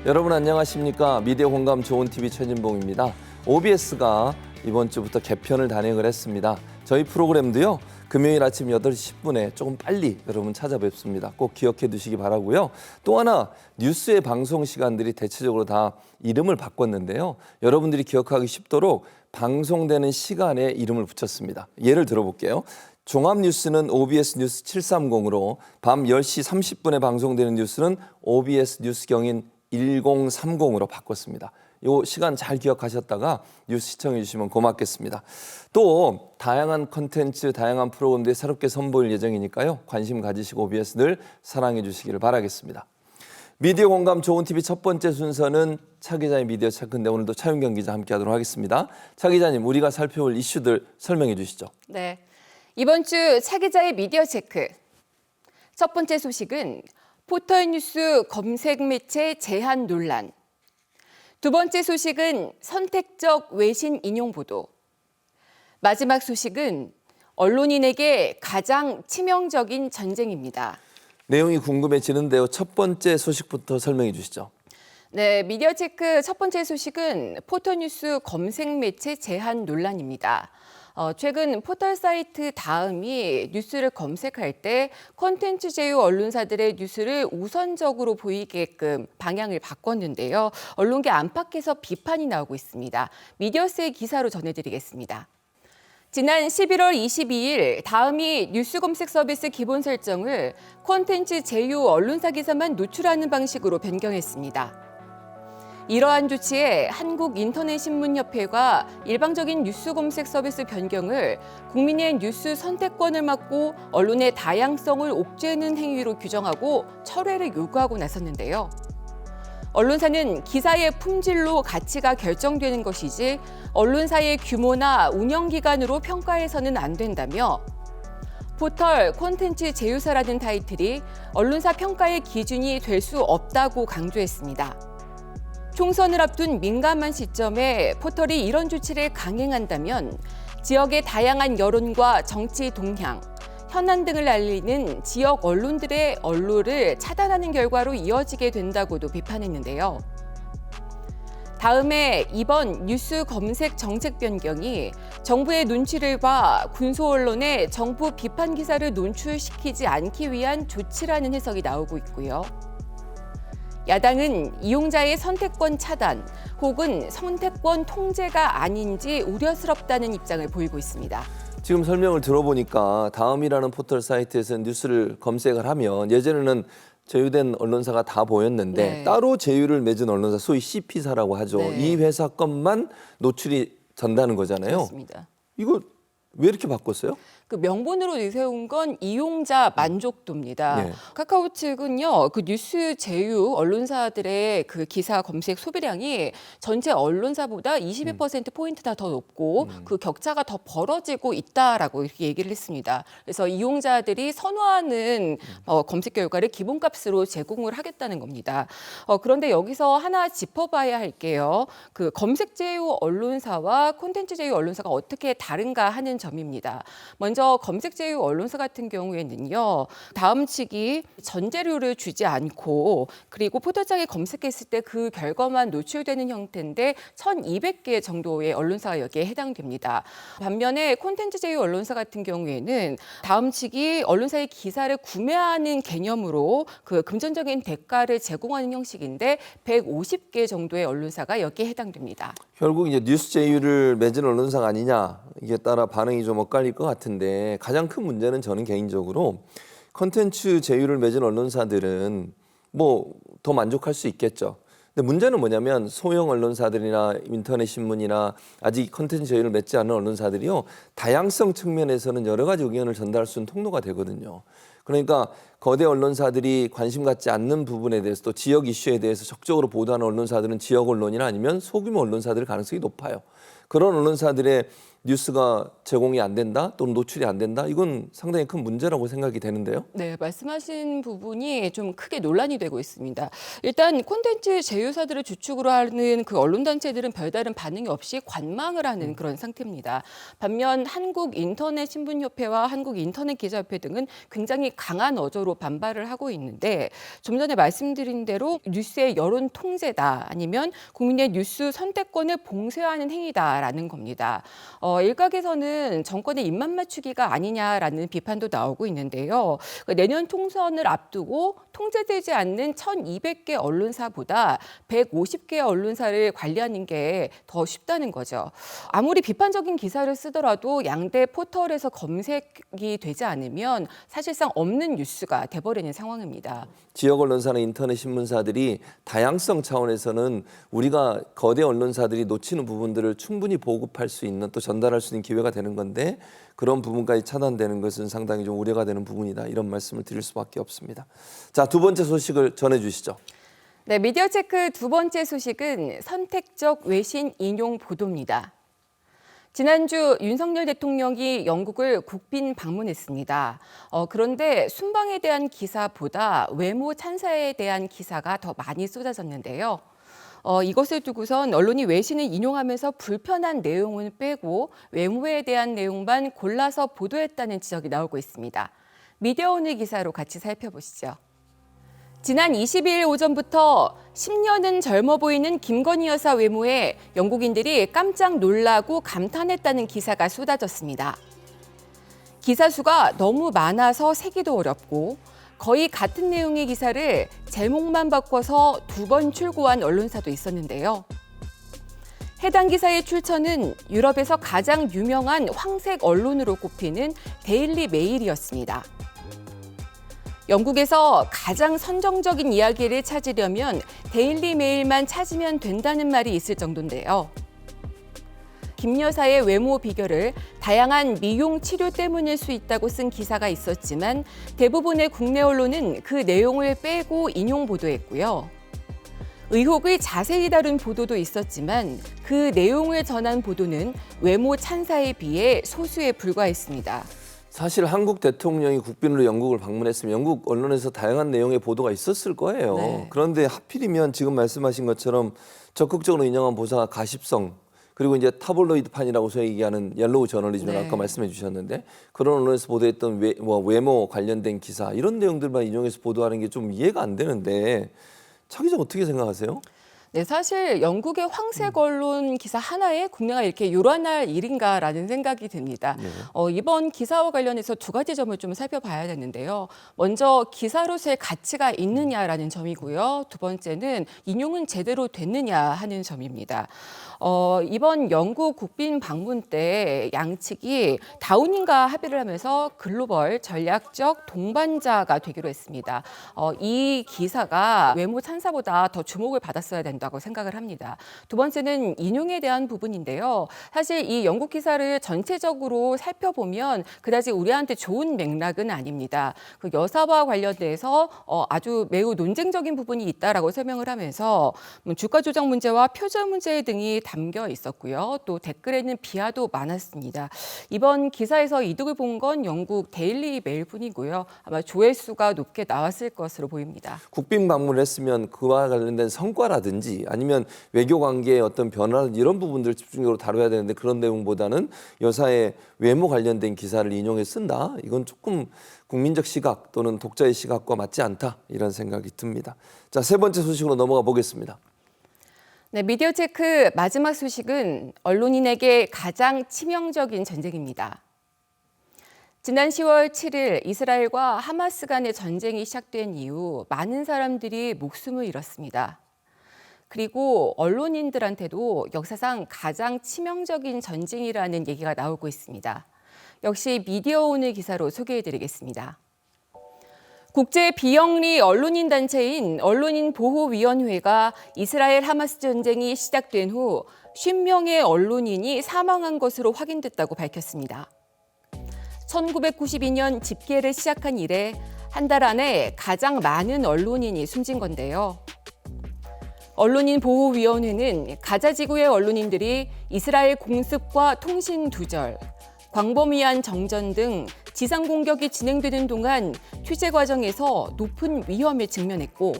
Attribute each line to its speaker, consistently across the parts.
Speaker 1: 여러분 안녕하십니까? 미디어 공감 좋은 TV 최진봉입니다. OBS가 이번 주부터 개편을 단행을 했습니다. 저희 프로그램도요. 금요일 아침 8시 10분에 조금 빨리 여러분 찾아뵙습니다. 꼭 기억해 두시기 바라고요. 또 하나 뉴스의 방송 시간들이 대체적으로 다 이름을 바꿨는데요. 여러분들이 기억하기 쉽도록 방송되는 시간에 이름을 붙였습니다. 예를 들어볼게요. 종합뉴스는 OBS 뉴스 730으로 밤 10시 30분에 방송되는 뉴스는 OBS 뉴스경인 1030으로 바꿨습니다. 이 시간 잘 기억하셨다가 뉴스 시청해 주시면 고맙겠습니다. 또 다양한 콘텐츠, 다양한 프로그램들이 새롭게 선보일 예정이니까요. 관심 가지시고 OBS 늘 사랑해 주시기를 바라겠습니다. 미디어 공감 좋은 TV 첫 번째 순서는 차 기자의 미디어 체크인데 오늘도 차윤경 기자 함께하도록 하겠습니다. 차 기자님, 우리가 살펴볼 이슈들 설명해 주시죠.
Speaker 2: 네, 이번 주 차 기자의 미디어 체크. 첫 번째 소식은 포털뉴스 검색 매체 제한 논란. 두 번째 소식은 선택적 외신 인용 보도. 마지막 소식은 언론인에게 가장 치명적인 전쟁입니다.
Speaker 1: 내용이 궁금해지는데요. 첫 번째 소식부터 설명해 주시죠.
Speaker 2: 네, 미디어 체크 첫 번째 소식은 포털뉴스 검색 매체 제한 논란입니다. 최근 포털 사이트 다음이 뉴스를 검색할 때 콘텐츠 제휴 언론사들의 뉴스를 우선적으로 보이게끔 방향을 바꿨는데요. 언론계 안팎에서 비판이 나오고 있습니다. 미디어스의 기사로 전해드리겠습니다. 지난 11월 22일 다음이 뉴스 검색 서비스 기본 설정을 콘텐츠 제휴 언론사 기사만 노출하는 방식으로 변경했습니다. 이러한 조치에 한국인터넷신문협회가 일방적인 뉴스 검색 서비스 변경을 국민의 뉴스 선택권을 막고 언론의 다양성을 옥죄는 행위로 규정하고 철회를 요구하고 나섰는데요. 언론사는 기사의 품질로 가치가 결정되는 것이지 언론사의 규모나 운영기간으로 평가해서는 안 된다며 포털 콘텐츠 제휴사라는 타이틀이 언론사 평가의 기준이 될 수 없다고 강조했습니다. 총선을 앞둔 민감한 시점에 포털이 이런 조치를 강행한다면 지역의 다양한 여론과 정치 동향, 현안 등을 알리는 지역 언론들의 언론을 차단하는 결과로 이어지게 된다고도 비판했는데요. 다음에 이번 뉴스 검색 정책 변경이 정부의 눈치를 봐 군소 언론에 정부 비판 기사를 노출시키지 않기 위한 조치라는 해석이 나오고 있고요. 야당은 이용자의 선택권 차단 혹은 선택권 통제가 아닌지 우려스럽다는 입장을 보이고 있습니다.
Speaker 1: 지금 설명을 들어보니까 다음이라는 포털 사이트에서 뉴스를 검색을 하면 예전에는 제휴된 언론사가 다 보였는데
Speaker 2: 네.
Speaker 1: 따로 제휴를 맺은 언론사, 소위 CP사라고 하죠.
Speaker 2: 네.
Speaker 1: 이 회사 것만 노출이 된다는 거잖아요.
Speaker 2: 그렇습니다.
Speaker 1: 이거 왜 이렇게 바꿨어요?
Speaker 2: 그 명분으로 내세운 건 이용자 만족도입니다.
Speaker 1: 네.
Speaker 2: 카카오 측은요, 그 뉴스 제휴 언론사들의 그 기사 검색 소비량이 전체 언론사보다 22%포인트나 더 높고 그 격차가 더 벌어지고 있다라고 이렇게 얘기를 했습니다. 그래서 이용자들이 선호하는 검색 결과를 기본값으로 제공을 하겠다는 겁니다. 그런데 여기서 하나 짚어봐야 할게요. 그 검색 제휴 언론사와 콘텐츠 제휴 언론사가 어떻게 다른가 하는 점입니다. 먼저 검색 제휴 언론사 같은 경우에는요. 다음 측이 전재료를 주지 않고 그리고 포털장에 검색했을 때 그 결과만 노출되는 형태인데 1,200개 정도의 언론사가 여기에 해당됩니다. 반면에 콘텐츠 제휴 언론사 같은 경우에는 다음 측이 언론사의 기사를 구매하는 개념으로 그 금전적인 대가를 제공하는 형식인데 150개 정도의 언론사가 여기에 해당됩니다.
Speaker 1: 결국 이제 뉴스 제휴를 맺은 언론사가 아니냐, 이게 따라 반응이 좀 엇갈릴 것 같은데 가장 큰 문제는 저는 개인적으로 컨텐츠 제휴를 맺은 언론사들은 뭐 더 만족할 수 있겠죠. 근데 문제는 뭐냐면 소형 언론사들이나 인터넷 신문이나 아직 컨텐츠 제휴를 맺지 않은 언론사들이요. 다양성 측면에서는 여러 가지 의견을 전달할 수 있는 통로가 되거든요. 그러니까 거대 언론사들이 관심 갖지 않는 부분에 대해서 또 지역 이슈에 대해서 적극적으로 보도하는 언론사들은 지역 언론이나 아니면 소규모 언론사들 가능성이 높아요. 그런 언론사들의 뉴스가 제공이 안 된다 또는 노출이 안 된다 이건 상당히 큰 문제라고 생각이 되는데요.
Speaker 2: 네, 말씀하신 부분이 좀 크게 논란이 되고 있습니다. 일단 콘텐츠 제휴사들을 주축으로 하는 그 언론단체들은 별다른 반응이 없이 관망을 하는 그런 상태입니다. 반면 한국인터넷신문협회와 한국인터넷기자협회 등은 굉장히 강한 어조로 반발을 하고 있는데 좀 전에 말씀드린 대로 뉴스의 여론 통제다 아니면 국민의 뉴스 선택권을 봉쇄하는 행위다라는 겁니다. 일각에서는 정권의 입맛 맞추기가 아니냐라는 비판도 나오고 있는데요. 내년 총선을 앞두고 통제되지 않는 1,200개 언론사보다 150개 언론사를 관리하는 게 더 쉽다는 거죠. 아무리 비판적인 기사를 쓰더라도 양대 포털에서 검색이 되지 않으면 사실상 없는 뉴스가 돼버리는 상황입니다.
Speaker 1: 지역 언론사나 인터넷 신문사들이 다양성 차원에서는 우리가 거대 언론사들이 놓치는 부분들을 충분히 보급할 수 있는 또 전달할 수 있는 기회가 되는 건데 그런 부분까지 차단되는 것은 상당히 좀 우려가 되는 부분이다. 이런 말씀을 드릴 수밖에 없습니다. 자, 두 번째 소식을 전해주시죠.
Speaker 2: 네, 미디어 체크 두 번째 소식은 선택적 외신 인용 보도입니다. 지난주 윤석열 대통령이 영국을 국빈 방문했습니다. 그런데 순방에 대한 기사보다 외모 찬사에 대한 기사가 더 많이 쏟아졌는데요. 이것을 두고선 언론이 외신을 인용하면서 불편한 내용은 빼고 외모에 대한 내용만 골라서 보도했다는 지적이 나오고 있습니다. 미디어오늘 기사로 같이 살펴보시죠. 지난 22일 오전부터 10년은 젊어 보이는 김건희 여사 외모에 영국인들이 깜짝 놀라고 감탄했다는 기사가 쏟아졌습니다. 기사 수가 너무 많아서 세기도 어렵고 거의 같은 내용의 기사를 제목만 바꿔서 2번 출고한 언론사도 있었는데요. 해당 기사의 출처는 유럽에서 가장 유명한 황색 언론으로 꼽히는 데일리 메일이었습니다. 영국에서 가장 선정적인 이야기를 찾으려면 데일리 메일만 찾으면 된다는 말이 있을 정도인데요. 김 여사의 외모 비결을 다양한 미용 치료 때문일 수 있다고 쓴 기사가 있었지만 대부분의 국내 언론은 그 내용을 빼고 인용 보도했고요. 의혹을 자세히 다룬 보도도 있었지만 그 내용을 전한 보도는 외모 찬사에 비해 소수에 불과했습니다.
Speaker 1: 사실 한국 대통령이 국빈으로 영국을 방문했으면 영국 언론에서 다양한 내용의 보도가 있었을 거예요.
Speaker 2: 네.
Speaker 1: 그런데 하필이면 지금 말씀하신 것처럼 적극적으로 인용한 보도가 가십성 그리고 이제 타블로이드판이라고 소위 얘기하는 옐로우 저널리즘을
Speaker 2: 네.
Speaker 1: 아까 말씀해 주셨는데 그런 언론에서 보도했던 외모 관련된 기사 이런 내용들만 인용해서 보도하는 게 좀 이해가 안 되는데 차 기자 어떻게 생각하세요?
Speaker 2: 네, 사실 영국의 황색 언론 기사 하나에 국내가 이렇게 요란할 일인가라는 생각이 듭니다.
Speaker 1: 네.
Speaker 2: 이번 기사와 관련해서 두 가지 점을 좀 살펴봐야 되는데요. 먼저 기사로서의 가치가 있느냐라는 점이고요. 두 번째는 인용은 제대로 됐느냐 하는 점입니다. 이번 영국 국빈 방문 때 양측이 다우닝과 합의를 하면서 글로벌 전략적 동반자가 되기로 했습니다. 이 기사가 외모 찬사보다 더 주목을 받았어야 된다고 생각을 합니다. 두 번째는 인용에 대한 부분인데요. 사실 이 영국 기사를 전체적으로 살펴보면 그다지 우리한테 좋은 맥락은 아닙니다. 그 여사와 관련돼서 아주 매우 논쟁적인 부분이 있다라고 설명을 하면서 주가 조작 문제와 표절 문제 등이 담겨 있었고요. 또 댓글에는 비하도 많았습니다. 이번 기사에서 이득을 본 건 영국 데일리 메일뿐이고요. 아마 조회수가 높게 나왔을 것으로 보입니다.
Speaker 1: 국빈 방문을 했으면 그와 관련된 성과라든지 아니면 외교 관계의 어떤 변화 이런 부분들을 집중적으로 다뤄야 되는데 그런 내용보다는 여사의 외모 관련된 기사를 인용해 쓴다. 이건 조금 국민적 시각 또는 독자의 시각과 맞지 않다. 이런 생각이 듭니다. 자, 세 번째 소식으로 넘어가 보겠습니다.
Speaker 2: 네, 미디어 체크 마지막 소식은 언론인에게 가장 치명적인 전쟁입니다. 지난 10월 7일 이스라엘과 하마스 간의 전쟁이 시작된 이후 많은 사람들이 목숨을 잃었습니다. 그리고 언론인들한테도 역사상 가장 치명적인 전쟁이라는 얘기가 나오고 있습니다. 역시 미디어오늘 기사로 소개해드리겠습니다. 국제 비영리 언론인 단체인 언론인보호위원회가 이스라엘 하마스 전쟁이 시작된 후 50명의 언론인이 사망한 것으로 확인됐다고 밝혔습니다. 1992년 집계를 시작한 이래 한 달 안에 가장 많은 언론인이 숨진 건데요. 언론인보호위원회는 가자 지구의 언론인들이 이스라엘 공습과 통신 두절, 광범위한 정전 등 지상 공격이 진행되는 동안 취재 과정에서 높은 위험에 직면했고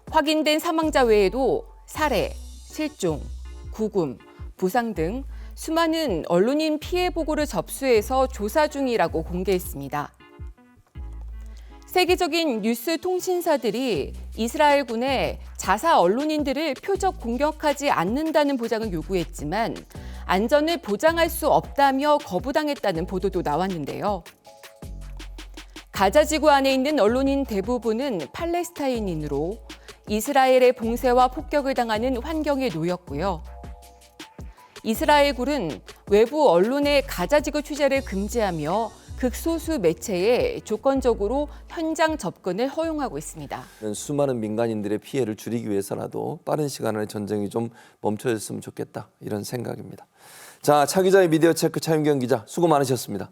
Speaker 2: 확인된 사망자 외에도 살해, 실종, 구금, 부상 등 수많은 언론인 피해 보고를 접수해서 조사 중이라고 공개했습니다. 세계적인 뉴스 통신사들이 이스라엘군의 자사 언론인들을 표적 공격하지 않는다는 보장을 요구했지만 안전을 보장할 수 없다며 거부당했다는 보도도 나왔는데요. 가자 지구 안에 있는 언론인 대부분은 팔레스타인인으로 이스라엘의 봉쇄와 폭격을 당하는 환경에 놓였고요. 이스라엘군은 외부 언론의 가자 지구 취재를 금지하며 극소수 매체에 조건적으로 현장 접근을 허용하고 있습니다.
Speaker 1: 수많은 민간인들의 피해를 줄이기 위해서라도 빠른 시간 안에 전쟁이 좀 멈춰졌으면 좋겠다 이런 생각입니다. 자, 차 기자의 미디어 체크 차윤경 기자 수고 많으셨습니다.